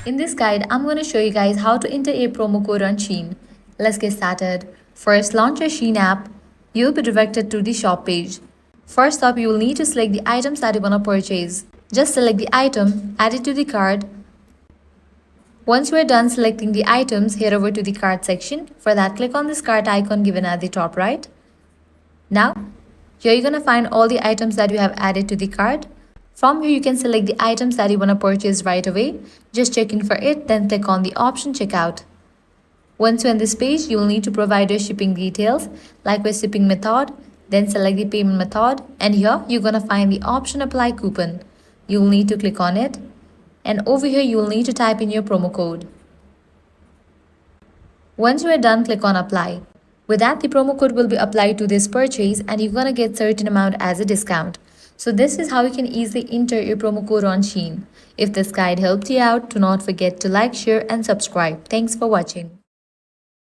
In this guide, I'm going to show you guys how to enter a promo code on SHEIN. Let's get started. First, launch your SHEIN app. You'll be directed to the shop page. First up, you will need to select the items that you want to purchase. Just select the item, add it to the cart. Once you are done selecting the items, head over to the cart section. For that, click on this cart icon given at the top right. Now, here you're going to find all the items that you have added to the cart. From here, you can select the items that you want to purchase right away. Just check in for it, then click on the option checkout. Once you're on this page, you will need to provide your shipping details, like your shipping method, then select the payment method, and here you're going to find the option apply coupon. You will need to click on it, and over here you will need to type in your promo code. Once you are done, click on apply. With that, the promo code will be applied to this purchase and you're gonna get certain amount as a discount. So this is how you can easily enter your promo code on SHEIN. If this guide helped you out, do not forget to like, share and subscribe. Thanks for watching.